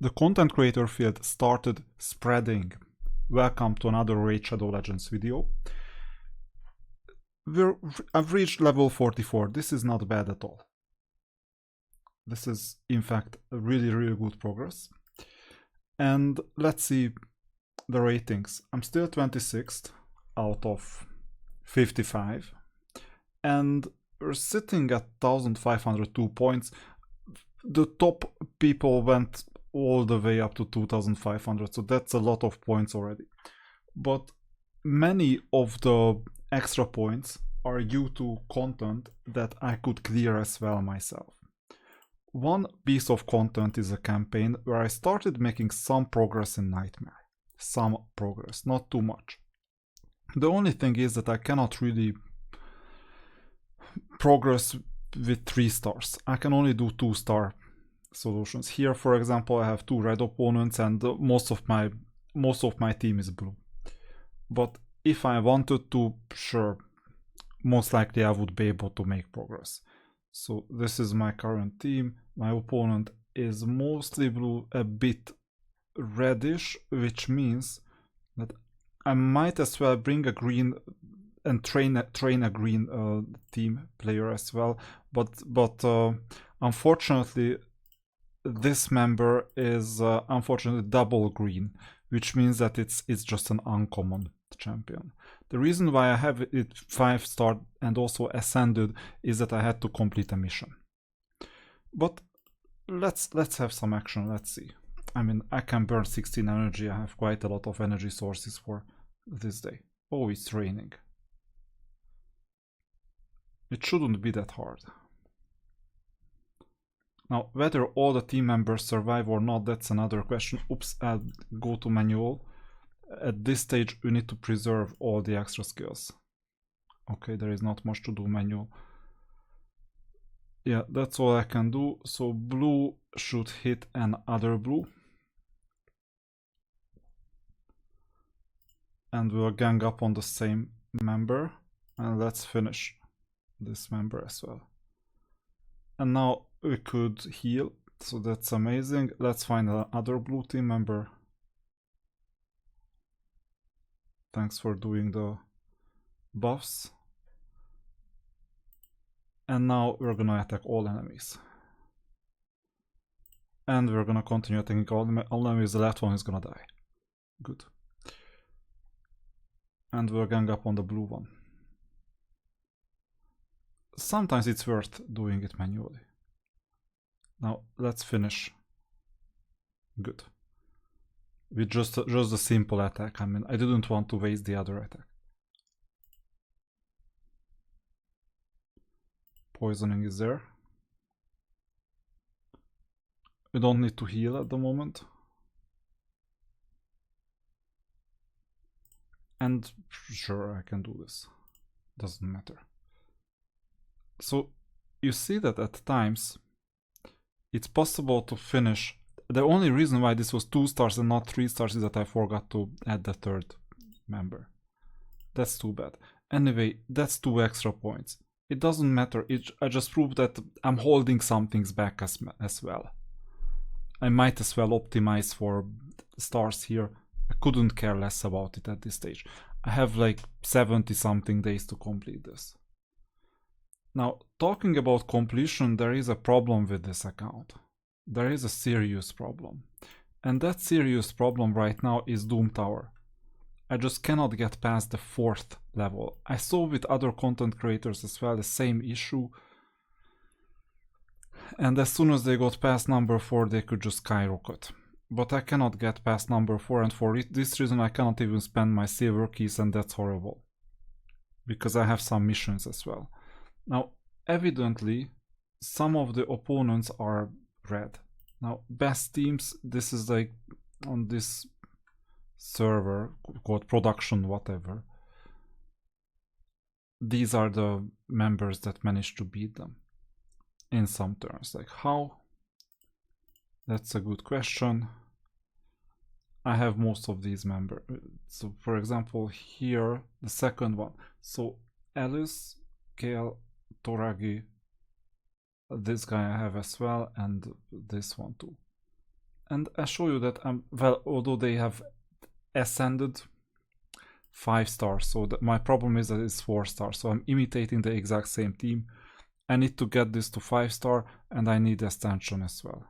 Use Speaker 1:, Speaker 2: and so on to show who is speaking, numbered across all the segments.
Speaker 1: the content creator field started spreading. Welcome to another Raid Shadow Legends video. I've reached level 44. This is not bad at all. This is in fact a really good progress. And let's see the ratings. I'm still 26th out of 55 and we're sitting at 1502 points. The top people went all the way up to 2500, so that's a lot of points already. But many of the extra points are due to content that I could clear as well myself. One piece of content is a campaign where I started making some progress in Nightmare. Some progress, not too much. The only thing is that I cannot really progress with 3 stars. I can only do 2-star solutions. Here, for example, I have 2 red opponents and most of my team is blue. But if I wanted to, sure, most likely I would be able to make progress. So this is my current team. My opponent is mostly blue, a bit reddish, which means that I might as well bring a green and train a green team player as well. But unfortunately, this member is unfortunately double green, which means that it's just an uncommon champion. The reason why I have it 5-star and also ascended is that I had to complete a mission. But let's have some action. Let's see. I mean, I can burn 16 energy. I have quite a lot of energy sources for this day. Oh, it's raining. It shouldn't be that hard. Now, whether all the team members survive or not, that's another question. Oops, I'll go to manual. At this stage, we need to preserve all the extra skills. Okay, there is not much to do manual. Yeah, that's all I can do. So blue should hit another blue. And we'll gang up on the same member. And let's finish this member as well. And now we could heal. So that's amazing. Let's find another blue team member. Thanks for doing the buffs. And now we're gonna attack all enemies. And we're gonna continue attacking all enemies. The left one is gonna die. Good. And we'll gang up on the blue one. Sometimes it's worth doing it manually. Now let's finish. Good. With just a simple attack. I mean, I didn't want to waste the other attack. Poisoning is there. We don't need to heal at the moment. And sure, I can do this. Doesn't matter. So you see that at times it's possible to finish. The only reason why this was 2 stars and not 3 stars is that I forgot to add the 3rd member. That's too bad. Anyway, that's 2 extra points. It doesn't matter. I just proved that I'm holding some things back as well. I might as well optimize for stars here. I couldn't care less about it at this stage. I have like 70 something days to complete this. Now, talking about completion, there is a problem with this account. There is a serious problem. And that serious problem right now is Doom Tower. I just cannot get past the 4th level. I saw with other content creators as well the same issue. And as soon as they got past number 4, they could just skyrocket. But I cannot get past number 4, and for this reason I cannot even spend my silver keys, and that's horrible. Because I have some missions as well. Now, evidently, some of the opponents are red. Now, best teams, this is like on this server called production whatever. These are the members that managed to beat them in some turns. Like how? That's a good question. I have most of these members. So for example here, the second one. So Alice, Gale, Toragi, this guy I have as well, and this one too. And I show you that well, although they have ascended 5 stars, so my problem is that it's 4 stars, so I'm imitating the exact same team. I need to get this to 5 star, and I need extension as well.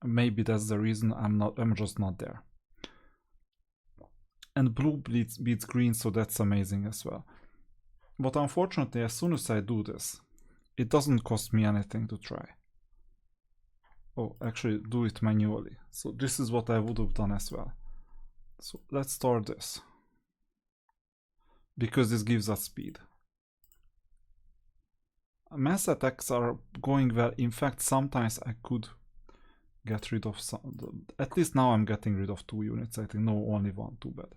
Speaker 1: Maybe that's the reason I'm just not there. And blue beats green, so that's amazing as well. But unfortunately, as soon as I do this, it doesn't cost me anything to try. Oh, actually do it manually. So this is what I would have done as well. So let's start this, because this gives us speed. Mass attacks are going well. In fact, sometimes I could get rid of some. At least now I'm getting rid of 2 units. I think no, only 1. Too bad.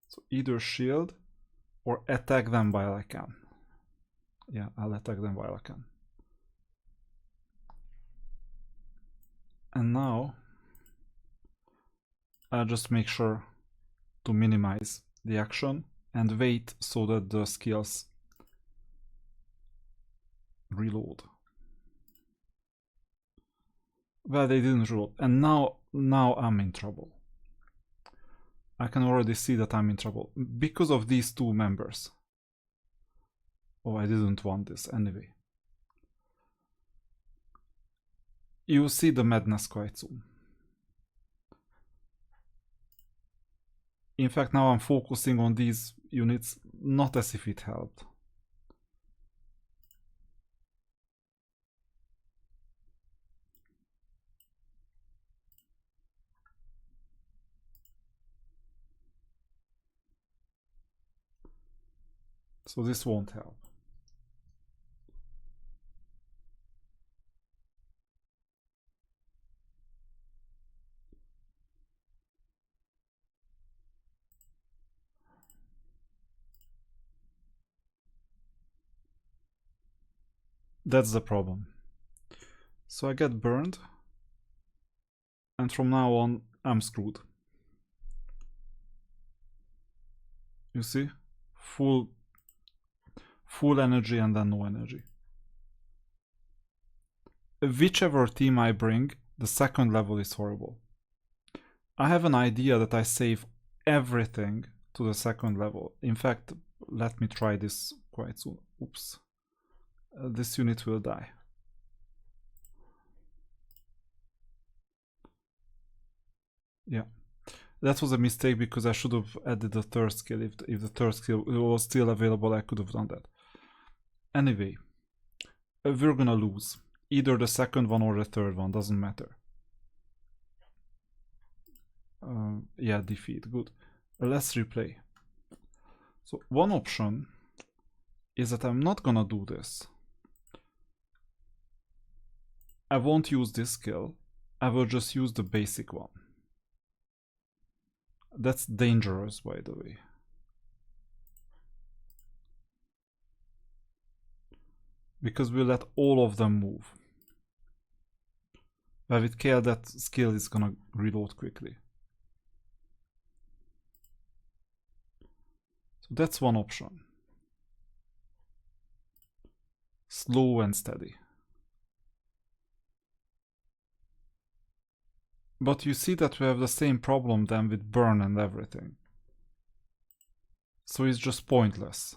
Speaker 1: So either shield or attack them while I can. Yeah, I'll attack them while I can. And now I'll just make sure to minimize the action and wait so that the skills reload. Well, they didn't reload, and now I'm in trouble. I can already see that I'm in trouble because of these 2 members. Oh, I didn't want this anyway. You'll see the madness quite soon. In fact, now I'm focusing on these units, not as if it helped. So this won't help. That's the problem. So I get burned, and from now on I'm screwed. You see? Full energy and then no energy. Whichever team I bring, the second level is horrible. I have an idea that I save everything to the second level. In fact, let me try this quite soon. Oops. This unit will die. Yeah. That was a mistake because I should have added the third skill. If the third skill was still available, I could have done that. Anyway, we're gonna lose. Either the second one or the third one, doesn't matter. Yeah, defeat, good. Let's replay. So one option is that I'm not gonna do this. I won't use this skill. I will just use the basic one. That's dangerous, by the way. Because we let all of them move. But with Kale, that skill is gonna reload quickly. So that's one option. Slow and steady. But you see that we have the same problem then with burn and everything. So it's just pointless.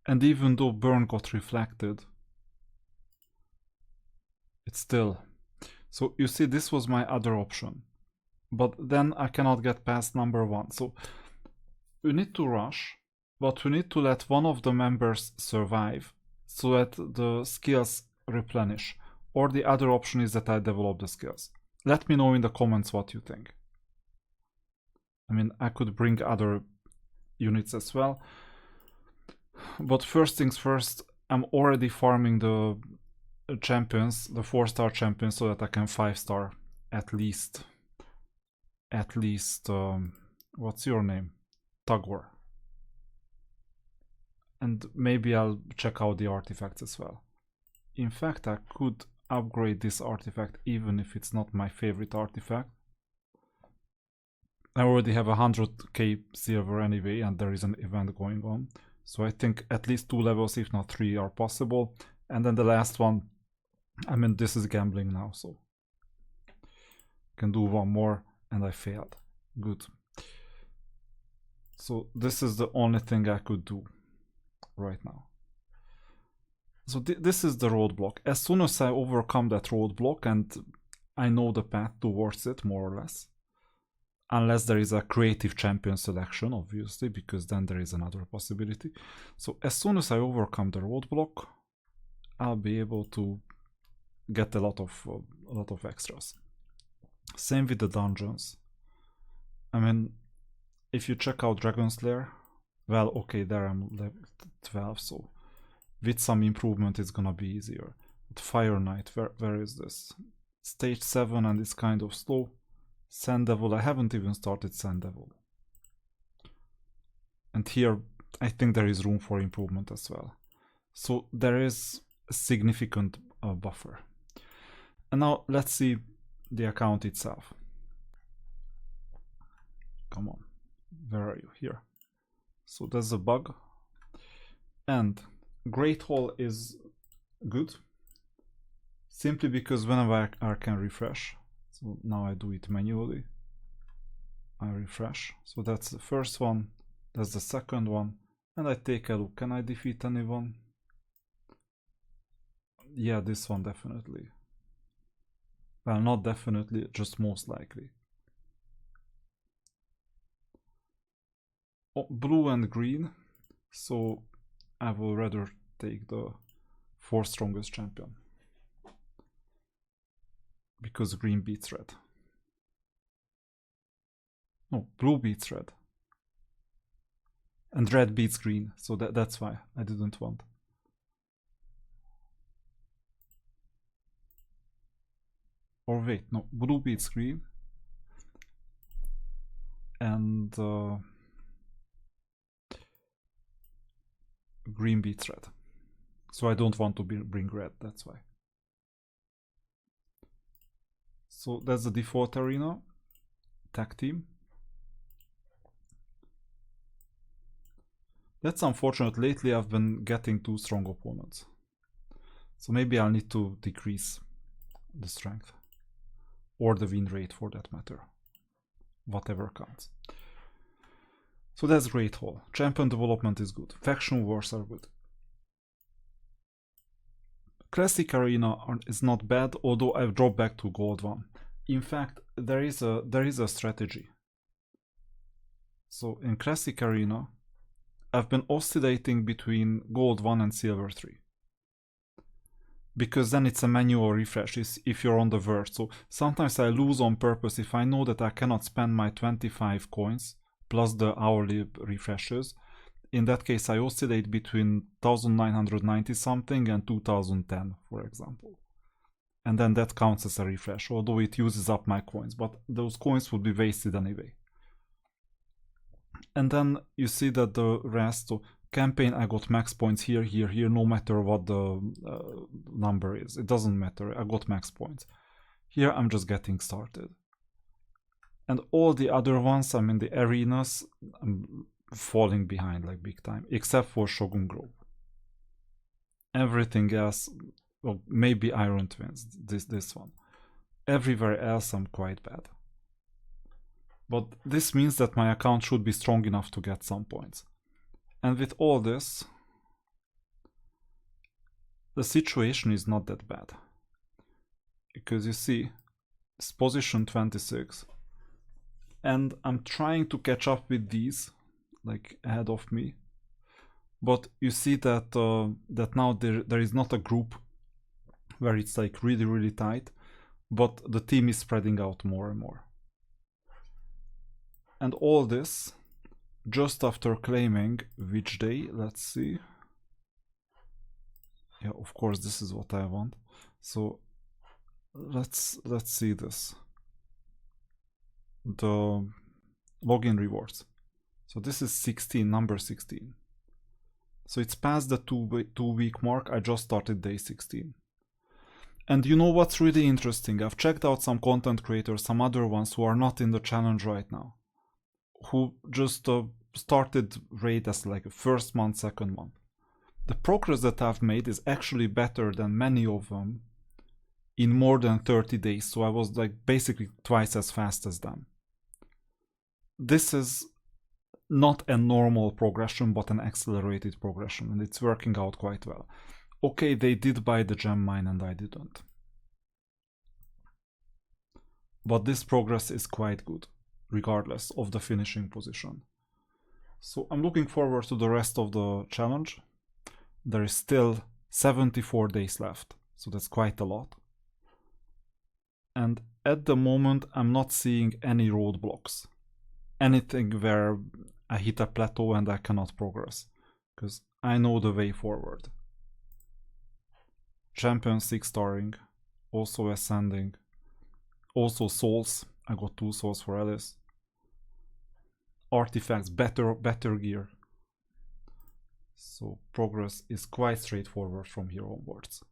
Speaker 1: And even though burn got reflected, it's still. So you see, this was my other option. But then I cannot get past number 1. So we need to rush, but we need to let one of the members survive so that the skills replenish. Or the other option is that I develop the skills. Let me know in the comments what you think. I mean, I could bring other units as well. But first things first, I'm already farming the champions, the 4-star champions, so that I can 5-star at least. What's your name? Tagor. And maybe I'll check out the artifacts as well. In fact, I could upgrade this artifact even if it's not my favorite artifact. I already have 100k silver anyway, and there is an event going on. So I think at least 2 levels, if not 3, are possible. And then the last one, I mean, this is gambling now, so can do one more, and I failed. Good. So this is the only thing I could do right now. So this is the roadblock. As soon as I overcome that roadblock, and I know the path towards it, more or less, unless there is a creative champion selection, obviously, because then there is another possibility. So as soon as I overcome the roadblock, I'll be able to get a lot of extras. Same with the dungeons. I mean, if you check out Dragon's Lair, well, okay, there I'm level 12, so with some improvement it's gonna be easier. But Fire Knight, where is this? Stage 7, and it's kind of slow. Sand Devil, I haven't even started Sand Devil. And here I think there is room for improvement as well. So there is a significant buffer. And now let's see the account itself. Come on, where are you? Here. So there's a bug. And Great Hall is good, simply because whenever I can refresh, so now I do it manually, I refresh. So that's the first one, that's the second one, and I take a look. Can I defeat anyone? Yeah, this one definitely. Well, not definitely, just most likely. Oh, blue and green, so I will rather take the 4th strongest champion, because green beats red. No, blue beats red. And red beats green, so that's why I didn't want. Or wait, no, blue beats green. And green beats red. So I don't want to bring red, that's why. So that's the default arena. Tag team. That's unfortunate. Lately I've been getting 2 strong opponents. So maybe I'll need to decrease the strength. Or the win rate, for that matter. Whatever counts. So that's Great Hall. Champion development is good. Faction wars are good. Classic Arena is not bad, although I've dropped back to Gold 1. In fact, there is a strategy. So in Classic Arena, I've been oscillating between Gold 1 and Silver 3. Because then it's a manual refresh if you're on the verge. So sometimes I lose on purpose if I know that I cannot spend my 25 coins plus the hourly refreshes. In that case, I oscillate between 1990 something and 2010, for example. And then that counts as a refresh, although it uses up my coins, but those coins would be wasted anyway. And then you see that the rest, so campaign I got max points here, here, here, no matter what the number is. It doesn't matter, I got max points. Here I'm just getting started. And all the other ones, I mean the arenas, I'm falling behind like big time, except for Shogun Grove. Everything else, well, maybe Iron Twins, this one. Everywhere else I'm quite bad. But this means that my account should be strong enough to get some points. And with all this, the situation is not that bad. Because you see, it's position 26. And I'm trying to catch up with these, like ahead of me. But you see that that now there is not a group where it's like really, really tight. But the team is spreading out more and more. And all this just after claiming which day, let's see. Yeah, of course this is what I want. So let's see this. The login rewards. So this is 16, number 16. So it's past the two week mark. I just started day 16. And you know what's really interesting? I've checked out some content creators, some other ones who are not in the challenge right now, who just started Raid as like a first month, second month. The progress that I've made is actually better than many of them in more than 30 days. So I was like basically twice as fast as them. This is not a normal progression, but an accelerated progression, and it's working out quite well. Okay, they did buy the gem mine and I didn't. But this progress is quite good, regardless of the finishing position. So I'm looking forward to the rest of the challenge. There is still 74 days left, so that's quite a lot. And at the moment, I'm not seeing any roadblocks. Anything where I hit a plateau and I cannot progress, because I know the way forward. Champion 6-starring, also ascending, also souls. I got 2 souls for Alice. Artifacts, better gear. So progress is quite straightforward from here onwards.